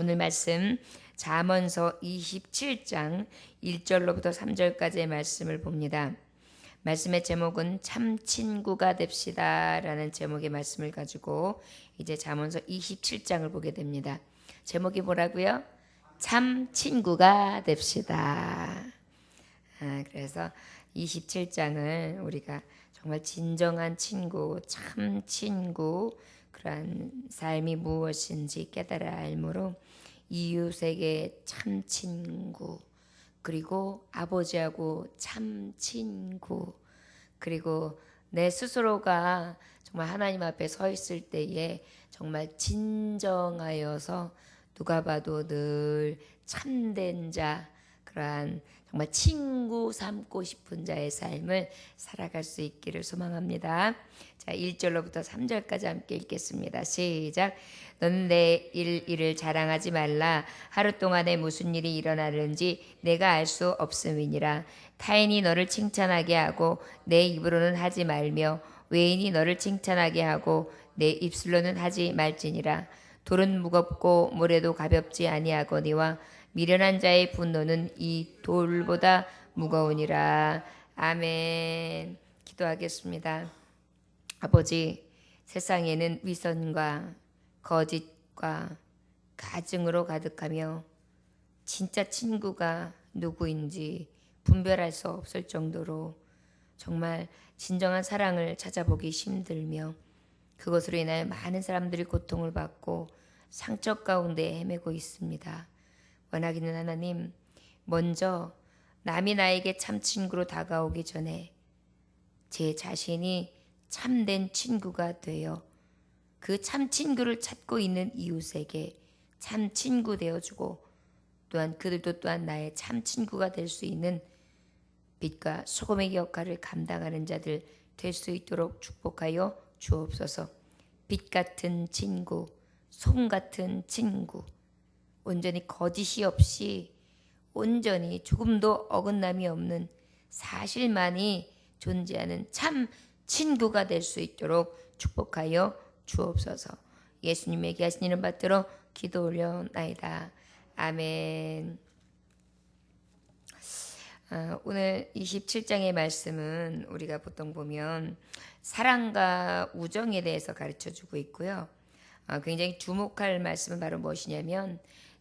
오늘 말씀 잠언서 27장 1절로부터 3절까지의 말씀을 봅니다. 말씀의 제목은 참 친구가 됩시다 라는 제목의 말씀을 가지고 이제 잠언서 27장을 보게 됩니다. 제목이 뭐라고요? 참 친구가 됩시다. 그래서 27장을 우리가 정말 진정한 친구, 참 친구, 그러한 삶이 무엇인지 깨달아 알므로 이웃에게 참 친구, 그리고 아버지하고 참 친구, 그리고 내 스스로가 정말 하나님 앞에 서 있을 때에 정말 진정하여서 누가 봐도 늘 참된 자, 그러한 정말 친구 삼고 싶은 자의 삶을 살아갈 수 있기를 소망합니다. 자, 1절로부터 3절까지 함께 읽겠습니다. 시작. 너는 내 일을 자랑하지 말라. 하루 동안에 무슨 일이 일어나는지 내가 알 수 없음이니라. 타인이 너를 칭찬하게 하고 내 입으로는 하지 말며 외인이 너를 칭찬하게 하고 내 입술로는 하지 말지니라. 돌은 무겁고 모래도 가볍지 아니하거니와 미련한 자의 분노는 이 돌보다 무거우니라. 아멘. 기도하겠습니다. 아버지, 세상에는 위선과 거짓과 가증으로 가득하며 진짜 친구가 누구인지 분별할 수 없을 정도로 정말 진정한 사랑을 찾아보기 힘들며 그것으로 인하여 많은 사람들이 고통을 받고 상처 가운데 헤매고 있습니다. 원하기는 하나님, 먼저 남이 나에게 참 친구로 다가오기 전에 제 자신이 참된 친구가 되어 그 참 친구를 찾고 있는 이웃에게 참 친구 되어주고 또한 그들도 또한 나의 참 친구가 될 수 있는 빛과 소금의 역할을 감당하는 자들 될 수 있도록 축복하여 주옵소서. 빛 같은 친구, 소금 같은 친구, 온전히 거짓이 없이 온전히 조금도 어긋남이 없는 사실만이 존재하는 참 친구가 될 수 있도록 축복하여 주옵소서. 예수님의 귀하신 이름 받들어 기도 올려나이다. 아멘. 오늘 27장의 말씀은 우리가 보통 보면 사랑과 우정에 대해서 가르쳐주고 있고요. 굉장히 주목할 말씀은 바로 무엇이냐면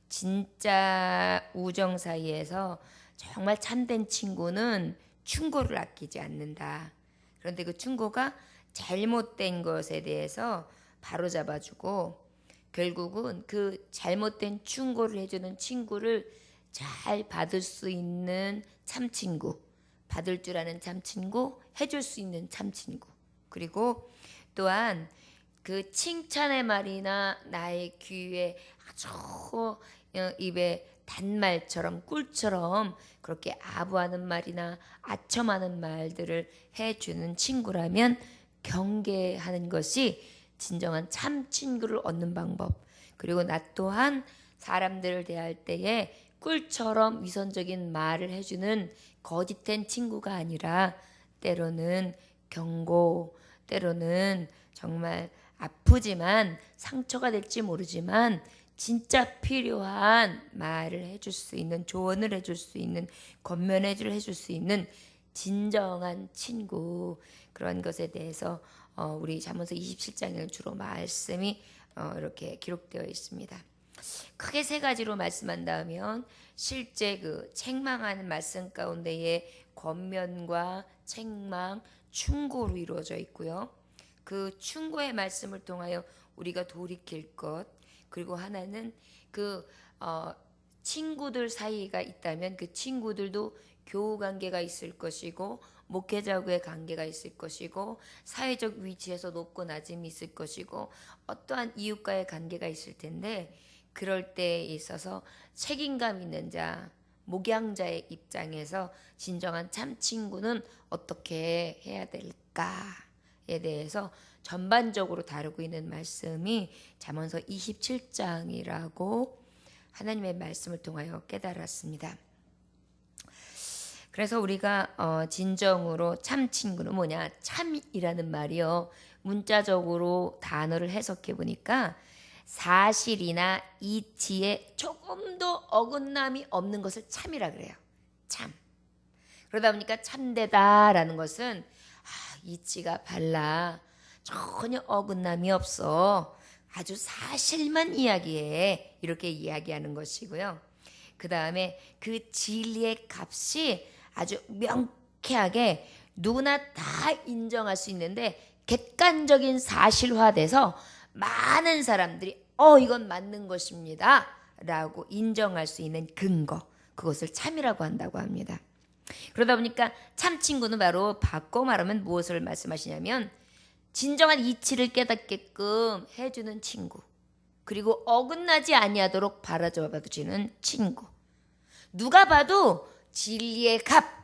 진짜 우정 사이에서 정말 참된 친구는 충고를 아끼지 않는다. 그런데 그 충고가 잘못된 것에 대해서 바로잡아주고 결국은 그 잘못된 충고를 해주는 친구를 잘 받을 수 있는 참 친구, 받을 줄 아는 참 친구, 해줄 수 있는 참 친구, 그리고 또한 그 칭찬의 말이나 나의 귀에 아주 입에 단말처럼 꿀처럼 그렇게 아부하는 말이나 아첨하는 말들을 해주는 친구라면 경계하는 것이 진정한 참 친구를 얻는 방법. 그리고 나 또한 사람들을 대할 때에 꿀처럼 위선적인 말을 해주는 거짓된 친구가 아니라 때로는 경고, 때로는 정말 아프지만 상처가 될지 모르지만 진짜 필요한 말을 해줄 수 있는, 조언을 해줄 수 있는, 권면해줄 해줄 수 있는 진정한 친구, 그런 것에 대해서 우리 잠언서 27장에 주로 말씀이 이렇게 기록되어 있습니다. 크게 세 가지로 말씀한다면 실제 그 책망하는 말씀 가운데에 권면과 책망, 충고로 이루어져 있고요. 그 충고의 말씀을 통하여 우리가 돌이킬 것, 그리고 하나는 그 친구들 사이가 있다면 그 친구들도 교우 관계가 있을 것이고 목회자와의 관계가 있을 것이고 사회적 위치에서 높고 낮음이 있을 것이고 어떠한 이웃과의 관계가 있을 텐데 그럴 때에 있어서 책임감 있는 자, 목양자의 입장에서 진정한 참 친구는 어떻게 해야 될까에 대해서 전반적으로 다루고 있는 말씀이 잠언서 27장이라고 하나님의 말씀을 통하여 깨달았습니다. 그래서 우리가 진정으로 참 친구는 뭐냐? 참이라는 말이요. 문자적으로 단어를 해석해 보니까 사실이나 이치에 조금도 어긋남이 없는 것을 참이라 그래요. 참. 그러다 보니까 참되다라는 것은 이치가 발라. 전혀 어긋남이 없어. 아주 사실만 이야기해. 이렇게 이야기하는 것이고요. 그 다음에 그 진리의 값이 아주 명쾌하게 누구나 다 인정할 수 있는데 객관적인 사실화돼서 많은 사람들이 이건 맞는 것입니다 라고 인정할 수 있는 근거, 그것을 참이라고 한다고 합니다. 그러다 보니까 참 친구는 바로 바꿔 말하면 무엇을 말씀하시냐면 진정한 이치를 깨닫게끔 해주는 친구, 그리고 어긋나지 아니하도록 바라줘주는 친구. 누가 봐도 진리의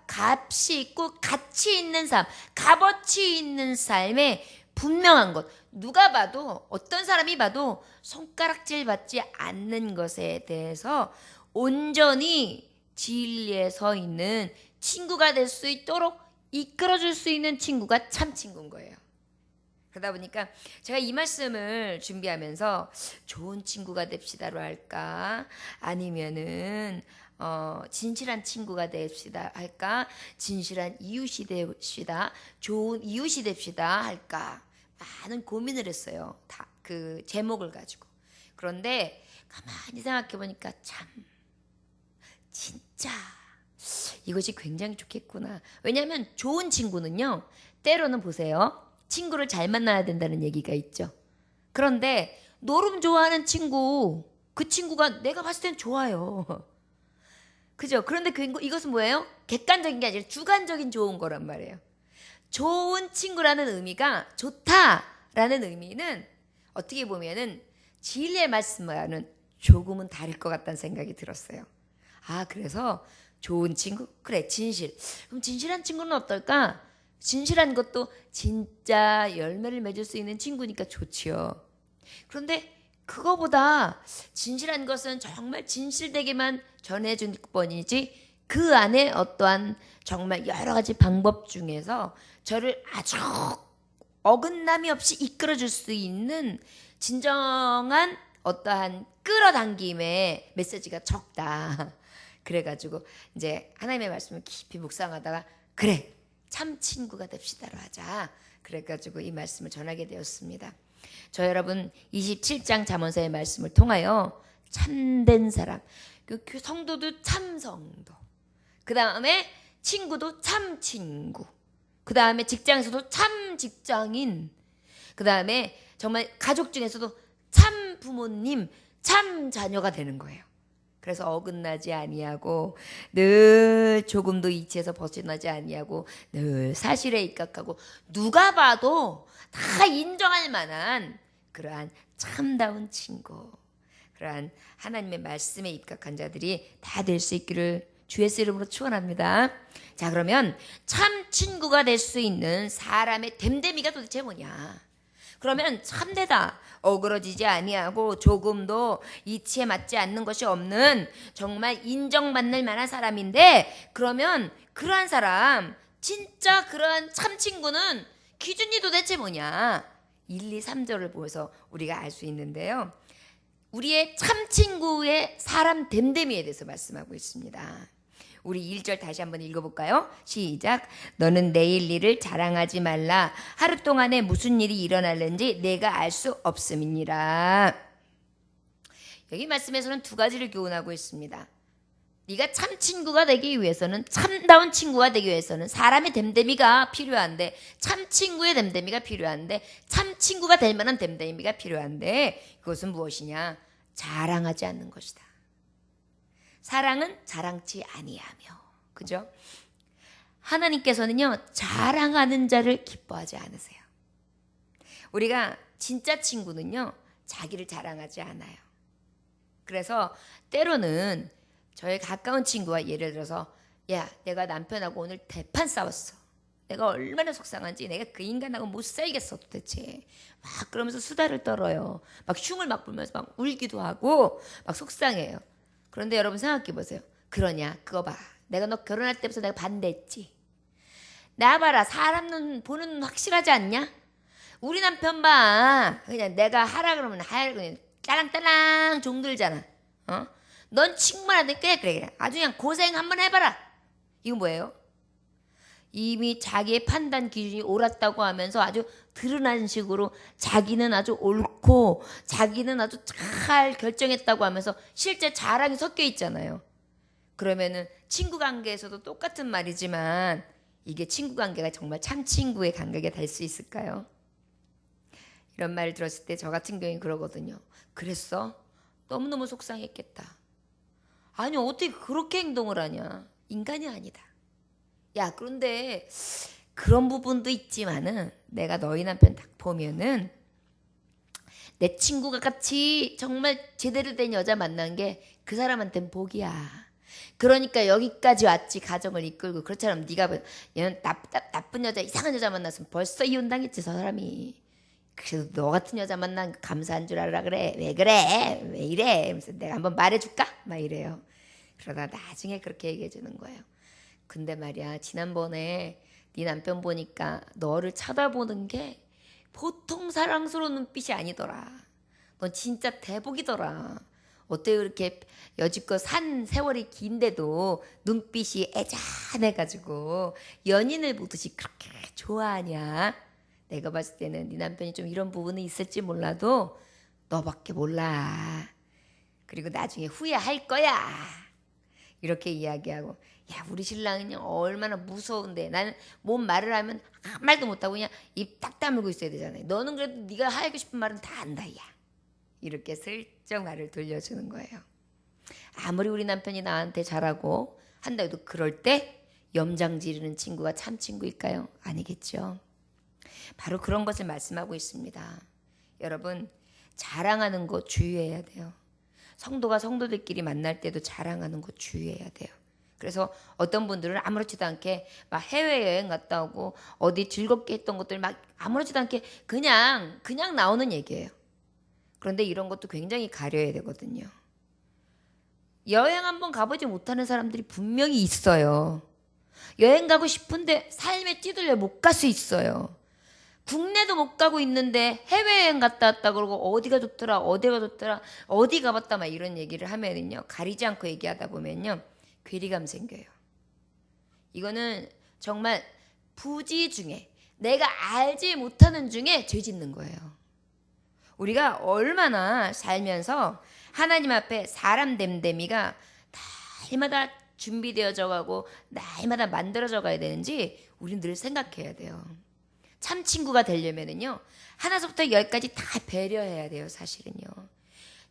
값이 있고 가치 있는 삶, 값어치 있는 삶에 분명한 것, 누가 봐도 어떤 사람이 봐도 손가락질 받지 않는 것에 대해서 온전히 진리에 서 있는 친구가 될 수 있도록 이끌어줄 수 있는 친구가 참 친구인 거예요. 그러다 보니까 제가 이 말씀을 준비하면서 좋은 친구가 됩시다로 할까, 아니면은 진실한 친구가 됩시다 할까, 진실한 이웃이 됩시다, 좋은 이웃이 됩시다 할까, 많은 고민을 했어요. 다 그 제목을 가지고. 그런데 가만히 생각해 보니까 참 진짜 이것이 굉장히 좋겠구나. 왜냐하면 좋은 친구는요, 때로는 보세요, 친구를 잘 만나야 된다는 얘기가 있죠. 그런데 노름 좋아하는 친구, 그 친구가 내가 봤을 땐 좋아요. 그죠? 그런데 이것은 뭐예요? 객관적인 게 아니라 주관적인 좋은 거란 말이에요. 좋은 친구라는 의미가, 좋다라는 의미는 어떻게 보면은 진리의 말씀과는 조금은 다를 것 같다는 생각이 들었어요. 그래서 좋은 친구? 그래, 진실. 그럼 진실한 친구는 어떨까? 진실한 것도 진짜 열매를 맺을 수 있는 친구니까 좋지요. 그런데 그거보다 진실한 것은 정말 진실되게만 전해줄 뿐이지 그 안에 어떠한 정말 여러 가지 방법 중에서 저를 아주 어긋남이 없이 이끌어줄 수 있는 진정한 어떠한 끌어당김의 메시지가 적다. 그래가지고 이제 하나님의 말씀을 깊이 묵상하다가 그래, 참 친구가 됩시다로 하자. 그래가지고 이 말씀을 전하게 되었습니다. 저 여러분 27장 잠언서의 말씀을 통하여 참된 사람, 그 성도도 참 성도, 그 다음에 친구도 참 친구, 그 다음에 직장에서도 참 직장인, 그 다음에 정말 가족 중에서도 참 부모님, 참 자녀가 되는 거예요. 그래서 어긋나지 아니하고 늘 조금도 이치에서 벗어나지 아니하고 늘 사실에 입각하고 누가 봐도 다 인정할 만한 그러한 참다운 친구, 그러한 하나님의 말씀에 입각한 자들이 다 될 수 있기를 주 예수 이름으로 축원합니다. 자, 그러면 참 친구가 될 수 있는 사람의 됨됨이가 도대체 뭐냐? 그러면 참되다, 어그러지지 아니하고 조금도 이치에 맞지 않는 것이 없는 정말 인정받을 만한 사람인데, 그러면 그러한 사람, 진짜 그러한 참 친구는 기준이 도대체 뭐냐? 1, 2, 3절을 보면서 우리가 알 수 있는데요, 우리의 참 친구의 사람 됨됨이에 대해서 말씀하고 있습니다. 우리 1절 다시 한번 읽어볼까요? 시작. 너는 내일 일을 자랑하지 말라. 하루 동안에 무슨 일이 일어날는지 내가 알 수 없음이니라. 여기 말씀에서는 두 가지를 교훈하고 있습니다. 네가 참 친구가 되기 위해서는, 참다운 친구가 되기 위해서는 사람의 됨됨이가 필요한데, 참 친구의 됨됨이가 필요한데, 참 친구가 될 만한 됨됨이가 필요한데, 그것은 무엇이냐? 자랑하지 않는 것이다. 사랑은 자랑치 아니하며, 그죠? 하나님께서는요, 자랑하는 자를 기뻐하지 않으세요. 우리가 진짜 친구는요, 자기를 자랑하지 않아요. 그래서 때로는 저의 가까운 친구가 예를 들어서, 야, 내가 남편하고 오늘 대판 싸웠어. 내가 얼마나 속상한지, 내가 그 인간하고 못 살겠어 도대체. 막 그러면서 수다를 떨어요. 막 흉을 막 불면서 막 울기도 하고 막 속상해요. 그런데 여러분 생각해 보세요. 그러냐? 그거 봐. 내가 너 결혼할 때부터 내가 반대했지. 나 봐라. 사람 눈 보는 눈 확실하지 않냐? 우리 남편 봐. 그냥 내가 하라 그러면 하라 그냥 딸랑딸랑 종들잖아. 넌 친구만 하든 그래. 아주 그냥 고생 한번 해봐라. 이건 뭐예요? 이미 자기의 판단 기준이 옳았다고 하면서 아주 드러난 식으로 자기는 아주 옳고 자기는 아주 잘 결정했다고 하면서 실제 자랑이 섞여 있잖아요. 그러면은 친구 관계에서도 똑같은 말이지만 이게 친구 관계가 정말 참 친구의 관계가 될 수 있을까요? 이런 말을 들었을 때 저 같은 경우에 그러거든요. 그랬어? 너무너무 속상했겠다. 아니 어떻게 그렇게 행동을 하냐. 인간이 아니다. 야 그런데 그런 부분도 있지만은 내가 너희 남편 딱 보면은 내 친구가 같이 정말 제대로 된 여자 만난 게 그 사람한테는 복이야. 그러니까 여기까지 왔지. 가정을 이끌고. 그렇잖아. 네가 얘는 나쁜 여자 이상한 여자 만났으면 벌써 이혼당했지 저 사람이. 그래도 너 같은 여자 만난 거 감사한 줄 알아. 그래. 왜 그래? 왜 이래? 그래서 내가 한번 말해줄까? 막 이래요. 그러다 나중에 그렇게 얘기해 주는 거예요. 근데 말이야 지난번에 네 남편 보니까 너를 쳐다보는 게 보통 사랑스러운 눈빛이 아니더라. 너 진짜 대복이더라. 어때 그렇게 여지껏 산 세월이 긴데도 눈빛이 애잔해가지고 연인을 보듯이 그렇게 좋아하냐. 내가 봤을 때는 네 남편이 좀 이런 부분이 있을지 몰라도 너밖에 몰라. 그리고 나중에 후회할 거야. 이렇게 이야기하고 야 우리 신랑은 얼마나 무서운데 나는 뭔 말을 하면 한 말도 못하고 그냥 입 딱 다물고 있어야 되잖아요. 너는 그래도 네가 하고 싶은 말은 다 한다 야. 이렇게 슬쩍 말을 돌려주는 거예요. 아무리 우리 남편이 나한테 잘하고 한다 해도 그럴 때 염장 지르는 친구가 참 친구일까요? 아니겠죠. 바로 그런 것을 말씀하고 있습니다. 여러분 자랑하는 거 주의해야 돼요. 성도가 성도들끼리 만날 때도 자랑하는 거 주의해야 돼요. 그래서 어떤 분들은 아무렇지도 않게 막 해외여행 갔다 오고 어디 즐겁게 했던 것들 막 아무렇지도 않게 그냥 나오는 얘기예요. 그런데 이런 것도 굉장히 가려야 되거든요. 여행 한번 가보지 못하는 사람들이 분명히 있어요. 여행 가고 싶은데 삶에 찌들려 못 갈 수 있어요. 국내도 못 가고 있는데 해외여행 갔다 왔다 그러고 어디가 좋더라 어디 가봤다 막 이런 얘기를 하면은요 가리지 않고 얘기하다 보면요 괴리감 생겨요. 이거는 정말 부지 중에 내가 알지 못하는 중에 죄 짓는 거예요. 우리가 얼마나 살면서 하나님 앞에 사람 됨됨이가 날마다 준비되어져 가고 날마다 만들어져 가야 되는지 우리는 늘 생각해야 돼요. 참 친구가 되려면은요 하나서부터 열까지 다 배려해야 돼요. 사실은요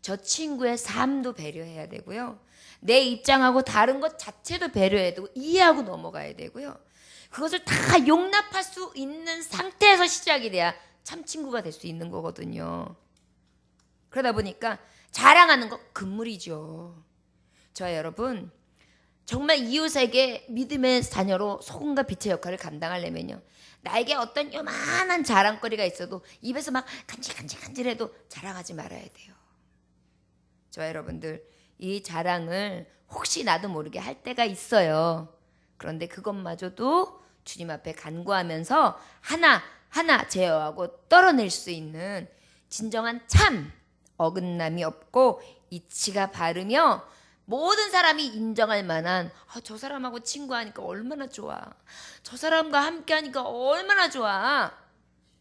저 친구의 삶도 배려해야 되고요 내 입장하고 다른 것 자체도 배려해야 되고 이해하고 넘어가야 되고요 그것을 다 용납할 수 있는 상태에서 시작이 돼야 참 친구가 될 수 있는 거거든요. 그러다 보니까 자랑하는 거 금물이죠. 저 여러분 정말 이웃에게 믿음의 자녀로 소금과 빛의 역할을 감당하려면요 나에게 어떤 요만한 자랑거리가 있어도 입에서 막 간질간질해도 자랑하지 말아야 돼요. 저 여러분들 이 자랑을 혹시 나도 모르게 할 때가 있어요. 그런데 그것마저도 주님 앞에 간구하면서 하나하나 제어하고 떨어낼 수 있는 진정한 참 어긋남이 없고 이치가 바르며 모든 사람이 인정할 만한 저 사람하고 친구하니까 얼마나 좋아. 저 사람과 함께하니까 얼마나 좋아.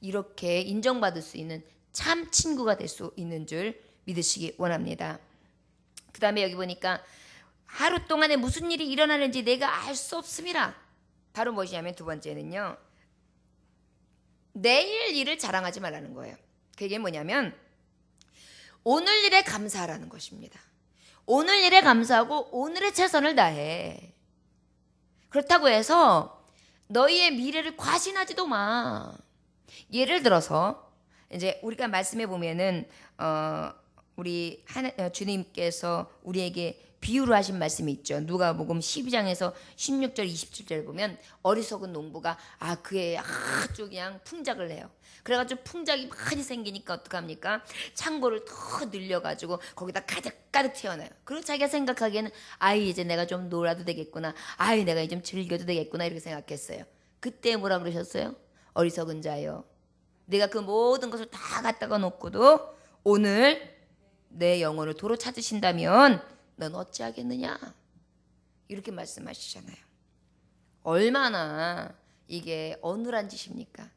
이렇게 인정받을 수 있는 참 친구가 될 수 있는 줄 믿으시기 원합니다. 그 다음에 여기 보니까 하루 동안에 무슨 일이 일어나는지 내가 알 수 없음이라. 바로 무엇이냐면 두 번째는요. 내일 일을 자랑하지 말라는 거예요. 그게 뭐냐면 오늘 일에 감사하라는 것입니다. 오늘 일에 감사하고 오늘의 최선을 다해. 그렇다고 해서 너희의 미래를 과신하지도 마. 예를 들어서 이제 우리가 말씀해 보면은 우리 주님께서 우리에게 비유로 하신 말씀이 있죠. 누가복음 12장에서 16절 27절 보면 어리석은 농부가 그의 아주 그냥 풍작을 해요. 그래가지고 풍작이 많이 생기니까 어떡합니까? 창고를 더 늘려가지고 거기다 가득 채워놔요. 그리고 자기가 생각하기에는 이제 내가 좀 놀아도 되겠구나. 내가 이제 좀 즐겨도 되겠구나 이렇게 생각했어요. 그때 뭐라 그러셨어요? 어리석은 자요. 내가 그 모든 것을 다 갖다가 놓고도 오늘 내 영혼을 도로 찾으신다면 넌 어찌하겠느냐? 이렇게 말씀하시잖아요. 얼마나 이게 어눌한 짓입니까?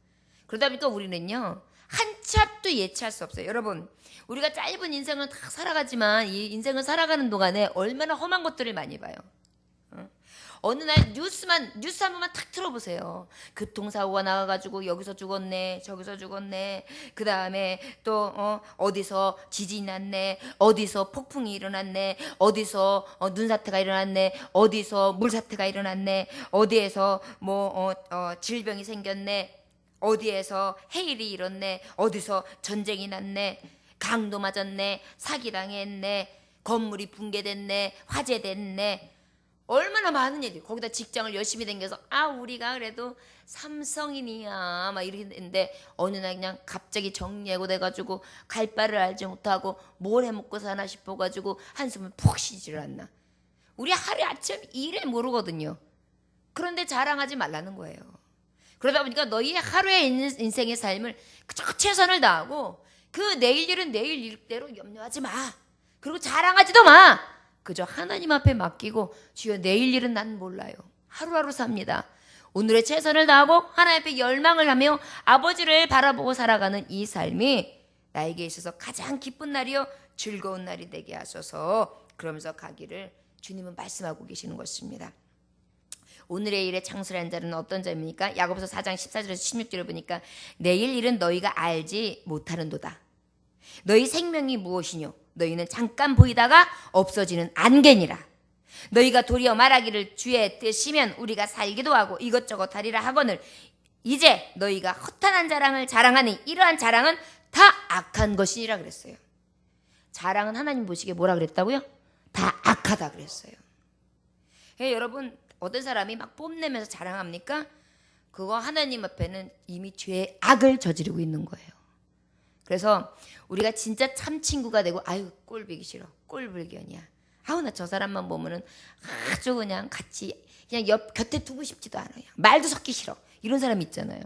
그러다 보니까 우리는요, 한 치 앞도 예측할 수 없어요. 여러분, 우리가 짧은 인생을 다 살아가지만 이 인생을 살아가는 동안에 얼마나 험한 것들을 많이 봐요. 어느 날 뉴스 한 번만 탁 틀어보세요. 교통사고가 나가지고 여기서 죽었네, 저기서 죽었네. 그 다음에 또 어디서 지진이 났네, 어디서 폭풍이 일어났네, 어디서 눈사태가 일어났네, 어디서 물사태가 일어났네, 어디에서 질병이 생겼네, 어디에서 해일이 일었네, 어디서 전쟁이 났네, 강도 맞았네, 사기당했네, 건물이 붕괴됐네, 화재됐네. 얼마나 많은 일이. 거기다 직장을 열심히 다녀서 우리가 그래도 삼성인이야 막 이렇게 했는데 어느 날 그냥 갑자기 정리해고 돼가지고 갈 바를 알지 못하고 뭘 해먹고 사나 싶어가지고 한숨을 푹 쉬지를 않나. 우리 하루 아침 일을 모르거든요. 그런데 자랑하지 말라는 거예요. 그러다 보니까 너희의 하루의 인생의 삶을 그저 최선을 다하고 그 내일 일은 내일 일대로 염려하지 마. 그리고 자랑하지도 마. 그저 하나님 앞에 맡기고 주여 내일 일은 난 몰라요. 하루하루 삽니다. 오늘의 최선을 다하고 하나님 앞에 열망을 하며 아버지를 바라보고 살아가는 이 삶이 나에게 있어서 가장 기쁜 날이요 즐거운 날이 되게 하소서. 그러면서 가기를 주님은 말씀하고 계시는 것입니다. 오늘의 일에 창술한 자는 어떤 자입니까? 야고보서 4장 14절에서 16절을 보니까 내일 일은 너희가 알지 못하는도다. 너희 생명이 무엇이뇨? 너희는 잠깐 보이다가 없어지는 안개니라. 너희가 도리어 말하기를 주의 뜻이면 우리가 살기도 하고 이것저것 하리라 하거늘 이제 너희가 허탄한 자랑을 자랑하니 이러한 자랑은 다 악한 것이니라 그랬어요. 자랑은 하나님 보시기에 뭐라 그랬다고요? 다 악하다 그랬어요. 여러분, 어떤 사람이 막 뽐내면서 자랑합니까? 그거 하나님 앞에는 이미 죄의 악을 저지르고 있는 거예요. 그래서 우리가 진짜 참 친구가 되고 꼴보기 싫어, 꼴불견이야, 나 저 사람만 보면은 아주 그냥 같이 그냥 곁에 두고 싶지도 않아요. 말도 섞기 싫어. 이런 사람 있잖아요.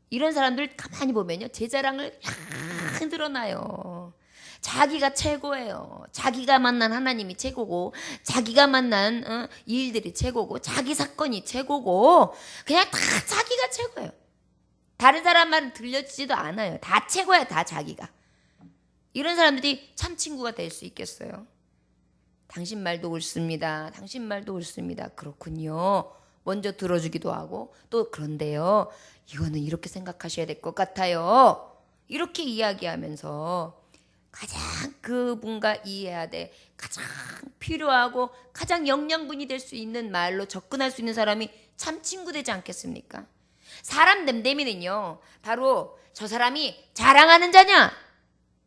이런 사람들 가만히 보면요, 제 자랑을 막 드러나요. 자기가 최고예요. 자기가 만난 하나님이 최고고, 자기가 만난 일들이 최고고, 자기 사건이 최고고, 그냥 다 자기가 최고예요. 다른 사람 말은 들려주지도 않아요. 다 최고야, 다 자기가. 이런 사람들이 참 친구가 될 수 있겠어요? 당신 말도 옳습니다. 당신 말도 옳습니다. 그렇군요. 먼저 들어주기도 하고 또 그런데요, 이거는 이렇게 생각하셔야 될 것 같아요. 이렇게 이야기하면서 가장 그분과 이해해야 돼, 가장 필요하고 가장 영양분이 될 수 있는 말로 접근할 수 있는 사람이 참 친구 되지 않겠습니까? 사람 됨됨이는요, 바로 저 사람이 자랑하는 자냐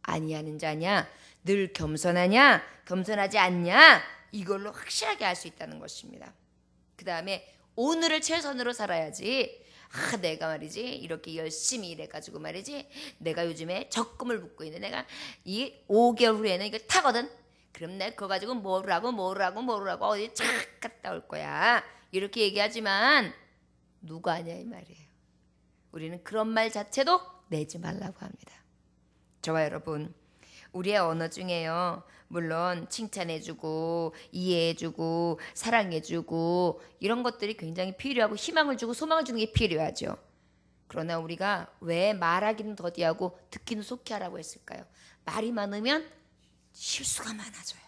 아니하는 자냐, 늘 겸손하냐 겸손하지 않냐, 이걸로 확실하게 알 수 있다는 것입니다. 그 다음에 오늘을 최선으로 살아야지, 내가 말이지 이렇게 열심히 일해가지고 말이지 내가 요즘에 적금을 붓고 있는데 내가 이 5개월 후에는 이걸 타거든. 그럼 내가 그거 가지고 뭐라고 어디 착 갔다 올 거야, 이렇게 얘기하지만 누가 아냐 이 말이에요. 우리는 그런 말 자체도 내지 말라고 합니다. 저와 여러분, 우리의 언어 중에요, 물론 칭찬해주고 이해해주고 사랑해주고 이런 것들이 굉장히 필요하고 희망을 주고 소망을 주는 게 필요하죠. 그러나 우리가 왜 말하기는 더디하고 듣기는 속히 하라고 했을까요? 말이 많으면 실수가 많아져요.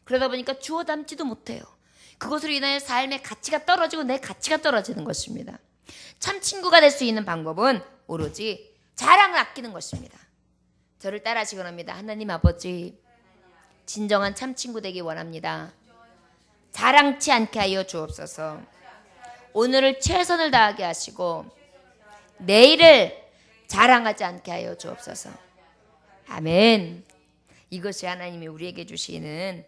그러다 보니까 주워 담지도 못해요. 그것으로 인하여 삶의 가치가 떨어지고 내 가치가 떨어지는 것입니다. 참 친구가 될 수 있는 방법은 오로지 자랑을 아끼는 것입니다. 저를 따라하시기 원합니다. 하나님 아버지, 진정한 참 친구 되기 원합니다. 자랑치 않게 하여 주옵소서. 오늘을 최선을 다하게 하시고 내일을 자랑하지 않게 하여 주옵소서. 아멘. 이것이 하나님이 우리에게 주시는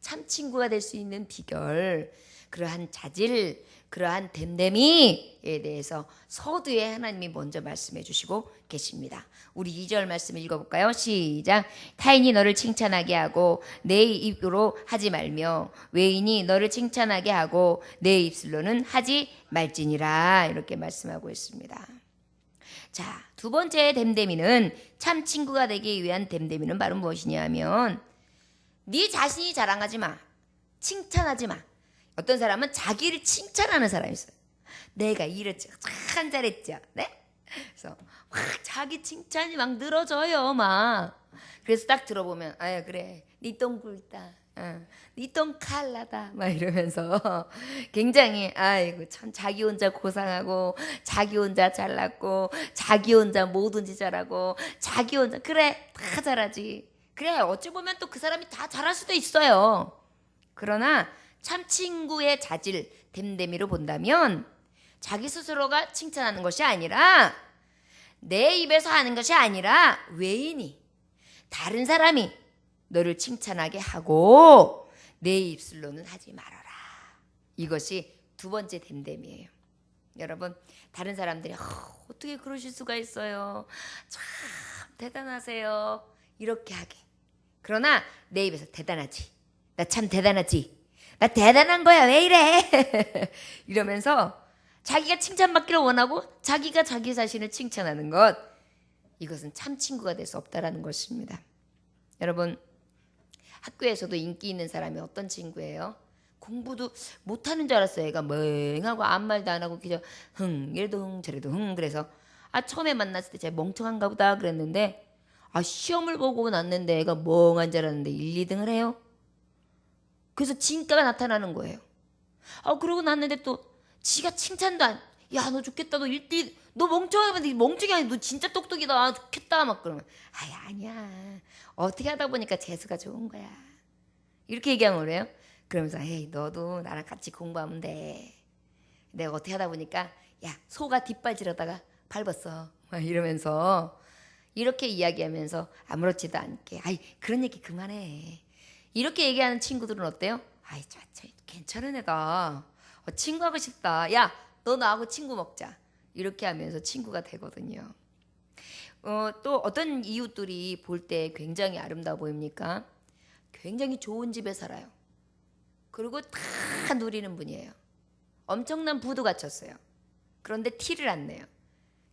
참 친구가 될 수 있는 비결, 그러한 자질, 그러한 됨됨이에 대해서 서두에 하나님이 먼저 말씀해 주시고 계십니다. 우리 2절 말씀을 읽어볼까요? 시작. 타인이 너를 칭찬하게 하고 내 입으로 하지 말며 외인이 너를 칭찬하게 하고 내 입술로는 하지 말지니라, 이렇게 말씀하고 있습니다. 자, 두 번째 됨됨이는 참 친구가 되기 위한 됨됨이는 바로 무엇이냐면 네 자신이 자랑하지 마. 칭찬하지 마. 어떤 사람은 자기를 칭찬하는 사람이 있어요. 내가 이랬죠. 참 잘했죠. 네? 그래서 막 자기 칭찬이 막 늘어져요. 막. 그래서 딱 들어보면 아유 그래. 네 똥 굵다. 네 똥 칼라다. 막 이러면서 굉장히 아이고 참 자기 혼자 고상하고 자기 혼자 잘났고 자기 혼자 뭐든지 잘하고 자기 혼자 그래 다 잘하지. 그래 어찌 보면 또 그 사람이 다 잘할 수도 있어요. 그러나 참 친구의 자질 됨됨이로 본다면 자기 스스로가 칭찬하는 것이 아니라 내 입에서 하는 것이 아니라 외인이 다른 사람이 너를 칭찬하게 하고 내 입술로는 하지 말아라. 이것이 두 번째 됨됨이에요. 여러분 다른 사람들이 어떻게 그러실 수가 있어요. 참 대단하세요. 이렇게 하게. 그러나 내 입에서 대단하지. 나 참 대단하지. 나 대단한 거야. 왜 이래? 이러면서 자기가 칭찬받기를 원하고 자기가 자기 자신을 칭찬하는 것. 이것은 참 친구가 될 수 없다라는 것입니다. 여러분 학교에서도 인기 있는 사람이 어떤 친구예요? 공부도 못하는 줄 알았어요. 애가 멍하고 아무 말도 안 하고 그저 이래도 저래도 그래서 처음에 만났을 때 제가 멍청한가 보다 그랬는데 시험을 보고 났는데 애가 멍한 줄 알았는데 1, 2등을 해요. 그래서 진가가 나타나는 거예요. 그러고 났는데 또 지가 칭찬도 안, 야, 너 좋겠다. 너 1등, 너 멍청하면 멍청이 아니, 너 진짜 똑똑이다. 좋겠다. 막 그러면, 아니야. 어떻게 하다 보니까 재수가 좋은 거야. 이렇게 얘기하면 그래요. 그러면서, 에이, 너도 나랑 같이 공부하면 돼. 내가 어떻게 하다 보니까, 야, 소가 뒷발질하다가 밟았어. 막 이러면서, 이렇게 이야기하면서 아무렇지도 않게, 그런 얘기 그만해. 이렇게 얘기하는 친구들은 어때요? 저 괜찮은 애다. 친구하고 싶다. 야, 너 나하고 친구 먹자. 이렇게 하면서 친구가 되거든요. 또 어떤 이웃들이 볼 때 굉장히 아름다워 보입니까? 굉장히 좋은 집에 살아요. 그리고 다 누리는 분이에요. 엄청난 부도 갖췄어요. 그런데 티를 안 내요.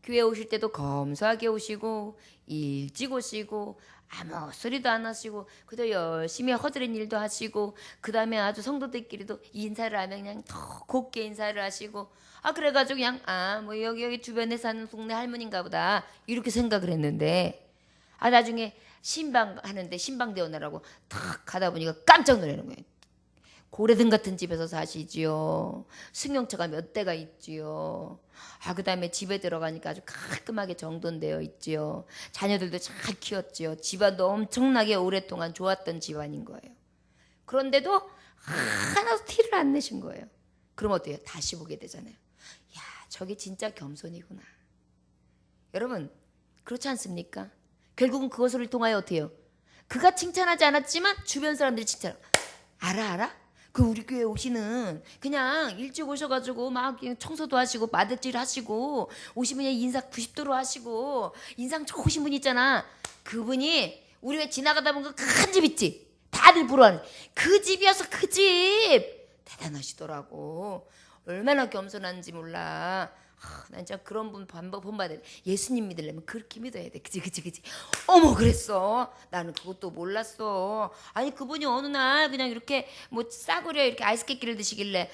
교회 오실 때도 검소하게 오시고 일찍 오시고 아무 소리도 안 하시고 그저 열심히 허드렛 일도 하시고 그 다음에 아주 성도들끼리도 인사를 하면 그냥 더 곱게 인사를 하시고 그래가지고 그냥 뭐 여기 주변에 사는 동네 할머니인가 보다 이렇게 생각을 했는데 나중에 신방 하는데 신방대 오느라고 탁 가다 보니까 깜짝 놀라는 거예요. 고래등 같은 집에서 사시지요. 승용차가 몇 대가 있지요. 그 다음에 집에 들어가니까 아주 깔끔하게 정돈되어 있지요. 자녀들도 잘 키웠지요. 집안도 엄청나게 오랫동안 좋았던 집안인 거예요. 그런데도 하나도 티를 안 내신 거예요. 그럼 어때요? 다시 보게 되잖아요. 야, 저게 진짜 겸손이구나. 여러분, 그렇지 않습니까? 결국은 그것을 통하여 어떻게 해요? 그가 칭찬하지 않았지만 주변 사람들이 칭찬. 알아? 그 우리 교회 오시는 그냥 일찍 오셔가지고 막 청소도 하시고 마대질 하시고 오시면 인사 90도로 하시고 인상 좋으신 분 있잖아. 그분이 우리 왜 지나가다 보면 큰 집 있지? 다들 부러워하는 그 집이어서 그 집 대단하시더라고. 얼마나 겸손한지 몰라. 난 진짜 그런 분 본받아야 돼. 예수님 믿으려면 그렇게 믿어야 돼. 그치. 어머 그랬어. 나는 그것도 몰랐어. 그분이 어느 날 그냥 이렇게 뭐 싸구려 이렇게 아이스케이크를 드시길래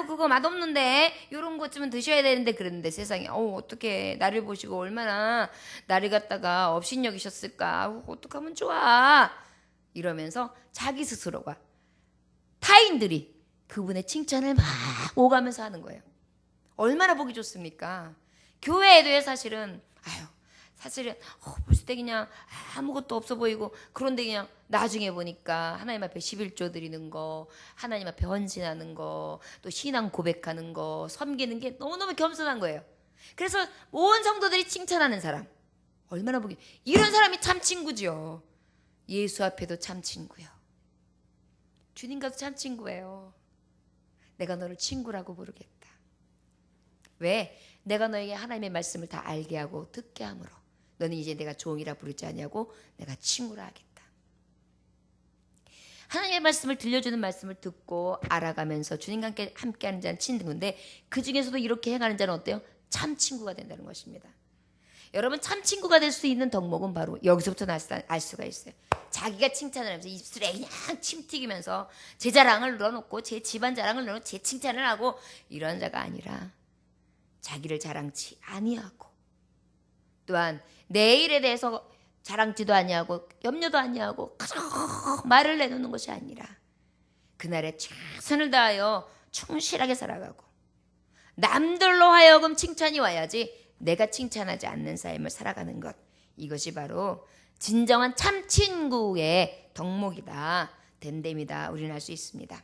그거 맛없는데 요런 것 좀 드셔야 되는데 그랬는데 세상에 어떻게 나를 보시고 얼마나 나를 갖다가 업신여기셨을까. 어떡하면 좋아. 이러면서 자기 스스로가 타인들이 그분의 칭찬을 막 오가면서 하는 거예요. 얼마나 보기 좋습니까? 교회에도 사실은 봤을 때 그냥 아무것도 없어 보이고 그런데 그냥 나중에 보니까 하나님 앞에 11조 드리는 거, 하나님 앞에 헌신하는 거, 또 신앙 고백하는 거, 섬기는 게 너무너무 겸손한 거예요. 그래서 온 성도들이 칭찬하는 사람 얼마나 보기 이런 사람이 참 친구지요. 예수 앞에도 참 친구요. 주님과도 참 친구예요. 내가 너를 친구라고 부르겠다. 왜? 내가 너에게 하나님의 말씀을 다 알게 하고 듣게 함으로 너는 이제 내가 종이라 부르지 아니하고 내가 친구라 하겠다. 하나님의 말씀을 들려주는 말씀을 듣고 알아가면서 주님과 함께하는 자는 친구인데 그 중에서도 이렇게 행하는 자는 어때요? 참 친구가 된다는 것입니다. 여러분 참 친구가 될 수 있는 덕목은 바로 여기서부터 알 수가 있어요. 자기가 칭찬을 하면서 입술에 그냥 침 튀기면서 제 자랑을 늘어놓고 제 집안 자랑을 늘어놓고 제 칭찬을 하고 이런 자가 아니라 자기를 자랑치 아니하고 또한 내 일에 대해서 자랑지도 아니하고 염려도 아니하고 말을 내놓는 것이 아니라 그날에 최선을 다하여 충실하게 살아가고 남들로 하여금 칭찬이 와야지 내가 칭찬하지 않는 삶을 살아가는 것, 이것이 바로 진정한 참 친구의 덕목이다, 됨됨이다, 우리는 알 수 있습니다.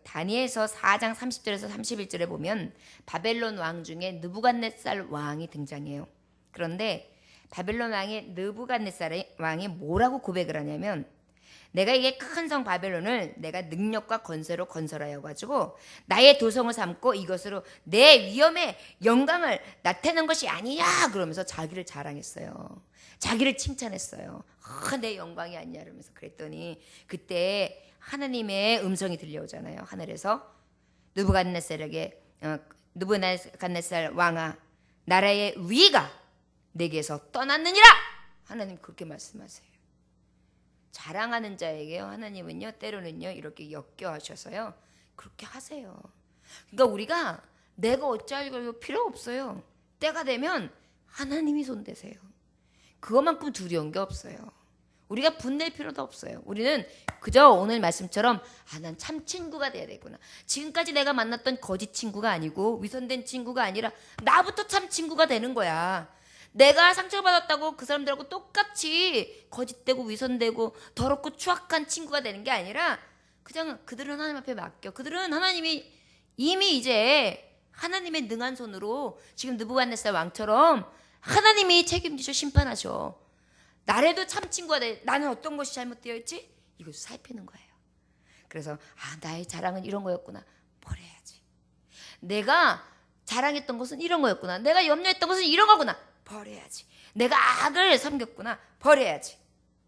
다니엘서 4장 30절에서 31절에 보면 바벨론 왕 중에 느부갓네살 왕이 등장해요. 그런데 바벨론 왕의 느부갓네살 왕이 뭐라고 고백을 하냐면, 내가 이게 큰 성 바벨론을 내가 능력과 건세로 건설하여 가지고 나의 도성을 삼고 이것으로 내 위엄의 영광을 나타내는 것이 아니냐 그러면서 자기를 자랑했어요. 자기를 칭찬했어요. 내 영광이 아니냐 그러면서. 그랬더니 그때 하나님의 음성이 들려오잖아요. 하늘에서 느부갓네살 왕아, 나라의 위가 내게서 떠났느니라. 하나님 그렇게 말씀하세요. 자랑하는 자에게요, 하나님은요 때로는요 이렇게 역겨하셔서요 그렇게 하세요. 그러니까 우리가 내가 어찌하고 필요 없어요. 때가 되면 하나님이 손대세요. 그것만큼 두려운 게 없어요. 우리가 분낼 필요도 없어요. 우리는 그저 오늘 말씀처럼 난 참 친구가 돼야 되구나. 지금까지 내가 만났던 거짓 친구가 아니고 위선된 친구가 아니라 나부터 참 친구가 되는 거야. 내가 상처받았다고 그 사람들하고 똑같이 거짓되고 위선되고 더럽고 추악한 친구가 되는 게 아니라 그냥 그들은 하나님 앞에 맡겨. 그들은 하나님이 이미 이제 하나님의 능한 손으로 지금 느부갓네살 왕처럼 하나님이 책임지셔 심판하셔. 나래도 참 친구가 돼. 나는 어떤 것이 잘못되어 있지? 이것을 살피는 거예요. 그래서 나의 자랑은 이런 거였구나. 버려야지. 내가 자랑했던 것은 이런 거였구나. 내가 염려했던 것은 이런 거구나. 버려야지. 내가 악을 섬겼구나. 버려야지.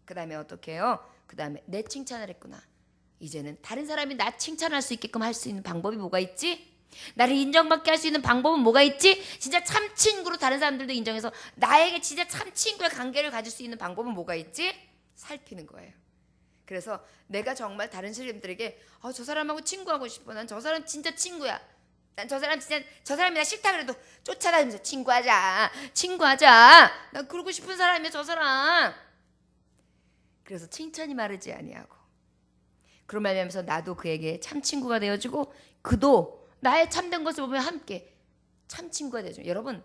그 다음에 어떻게 해요? 그 다음에 내 칭찬을 했구나. 이제는 다른 사람이 나 칭찬할 수 있게끔 할 수 있는 방법이 뭐가 있지? 나를 인정받게 할 수 있는 방법은 뭐가 있지? 진짜 참 친구로 다른 사람들도 인정해서 나에게 진짜 참 친구의 관계를 가질 수 있는 방법은 뭐가 있지? 살피는 거예요. 그래서 내가 정말 다른 사람들에게 저 사람하고 친구하고 싶어. 난 저 사람 진짜 친구야. 난 저 사람이 나 싫다 그래도 쫓아다니면서 친구하자. 나 그러고 싶은 사람이야 저 사람. 그래서 칭찬이 마르지 아니하고 그런 말하면서 나도 그에게 참 친구가 되어주고 그도 나의 참된 것을 보면 함께 참 친구가 되어줘. 여러분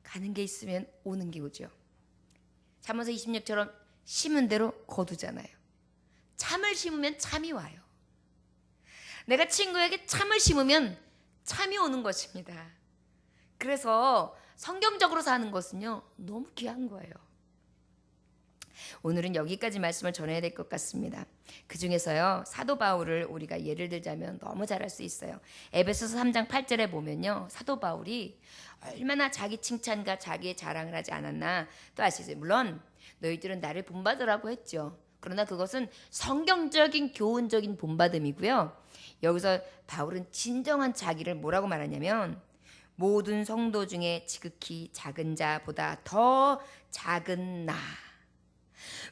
가는 게 있으면 오는 게 오죠. 잠언서 26처럼 심은 대로 거두잖아요. 참을 심으면 참이 와요. 내가 친구에게 참을 심으면 참이 오는 것입니다. 그래서 성경적으로 사는 것은요 너무 귀한 거예요. 오늘은 여기까지 말씀을 전해야 될 것 같습니다. 그 중에서요 사도 바울을 우리가 예를 들자면 너무 잘할 수 있어요. 에베소서 3장 8절에 보면요 사도 바울이 얼마나 자기 칭찬과 자기의 자랑을 하지 않았나 또 아시죠? 물론 너희들은 나를 본받으라고 했죠. 그러나 그것은 성경적인 교훈적인 본받음이고요. 여기서 바울은 진정한 자기를 뭐라고 말하냐면 모든 성도 중에 지극히 작은 자보다 더 작은 나,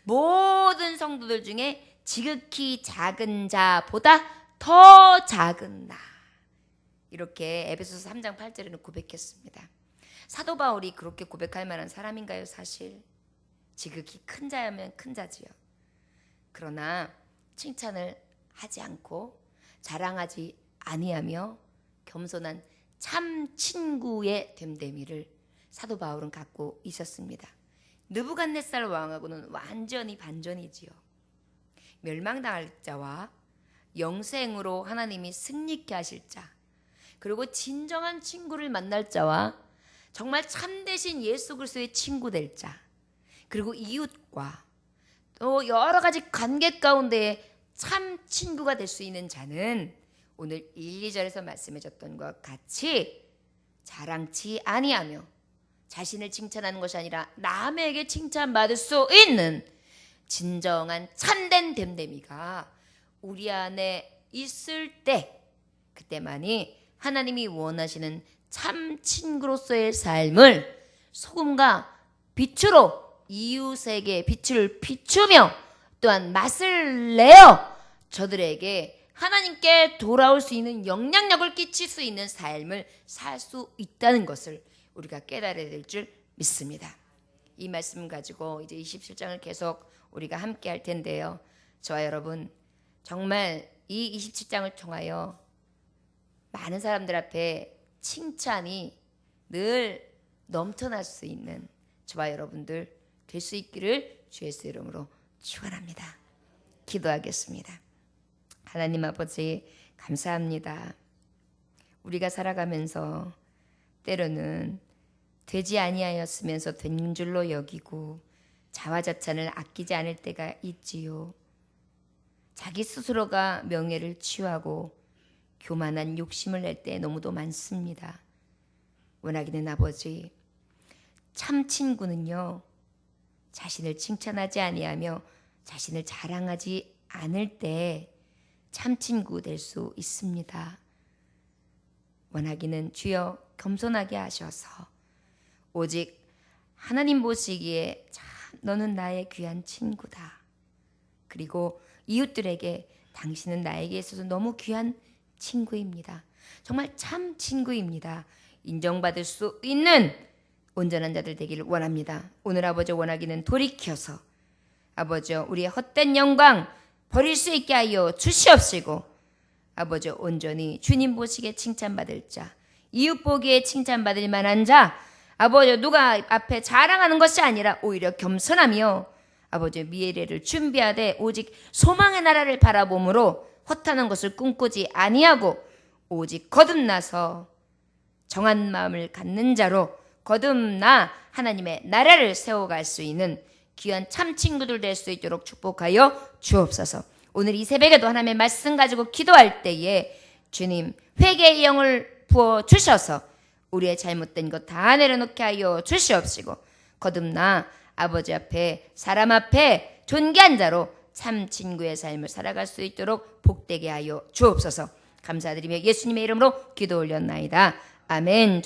모든 성도들 중에 지극히 작은 자보다 더 작은 나, 이렇게 에베소서 3장 8절에는 고백했습니다. 사도 바울이 그렇게 고백할 만한 사람인가요? 사실 지극히 큰 자라면 큰 자지요. 그러나 칭찬을 하지 않고 자랑하지 아니하며 겸손한 참 친구의 됨됨이를 사도 바울은 갖고 있었습니다. 느부갓네살 왕하고는 완전히 반전이지요. 멸망당할 자와 영생으로 하나님이 승리케 하실 자, 그리고 진정한 친구를 만날 자와 정말 참되신 예수 그리스도의 친구 될 자, 그리고 이웃과 또 여러 가지 관계 가운데 참 친구가 될 수 있는 자는 오늘 1, 2절에서 말씀해줬던 것 같이 자랑치 아니하며 자신을 칭찬하는 것이 아니라 남에게 칭찬받을 수 있는 진정한 참된 됨됨이가 우리 안에 있을 때 그때만이 하나님이 원하시는 참 친구로서의 삶을 소금과 빛으로 이웃에게 빛을 비추며 또한 맛을 내어 저들에게 하나님께 돌아올 수 있는 영향력을 끼칠 수 있는 삶을 살 수 있다는 것을 우리가 깨달아야 될 줄 믿습니다. 이 말씀 가지고 이제 27장을 계속 우리가 함께 할 텐데요. 저와 여러분 정말 이 27장을 통하여 많은 사람들 앞에 칭찬이 늘 넘쳐날 수 있는 저와 여러분들 될 수 있기를 주 예수 이름으로 축원합니다. 기도하겠습니다. 하나님 아버지 감사합니다. 우리가 살아가면서 때로는 되지 아니하였으면서 된 줄로 여기고 자화자찬을 아끼지 않을 때가 있지요. 자기 스스로가 명예를 취하고 교만한 욕심을 낼 때 너무도 많습니다. 원하기는 아버지, 참 친구는요 자신을 칭찬하지 아니하며 자신을 자랑하지 않을 때 참 친구 될 수 있습니다. 원하기는 주여 겸손하게 하셔서 오직 하나님 보시기에 참 너는 나의 귀한 친구다. 그리고 이웃들에게 당신은 나에게 있어서 너무 귀한 친구입니다. 정말 참 친구입니다. 인정받을 수 있는 온전한 자들 되기를 원합니다. 오늘 아버지 원하기는 돌이켜서 아버지 우리의 헛된 영광 버릴 수 있게 하여 주시옵시고 아버지 온전히 주님 보시기에 칭찬받을 자, 이웃 보기에 칭찬받을 만한 자, 아버지 누가 앞에 자랑하는 것이 아니라 오히려 겸손하며 아버지 미래를 준비하되 오직 소망의 나라를 바라봄으로 허탄한 것을 꿈꾸지 아니하고 오직 거듭나서 정한 마음을 갖는 자로 거듭나 하나님의 나라를 세워갈 수 있는 귀한 참 친구들 될 수 있도록 축복하여 주옵소서. 오늘 이 새벽에도 하나님의 말씀 가지고 기도할 때에 주님 회개의 영을 부어 주셔서 우리의 잘못된 것 다 내려놓게 하여 주시옵시고 거듭나 아버지 앞에 사람 앞에 존귀한 자로 참 친구의 삶을 살아갈 수 있도록 복되게 하여 주옵소서. 감사드리며 예수님의 이름으로 기도 올렸나이다. 아멘.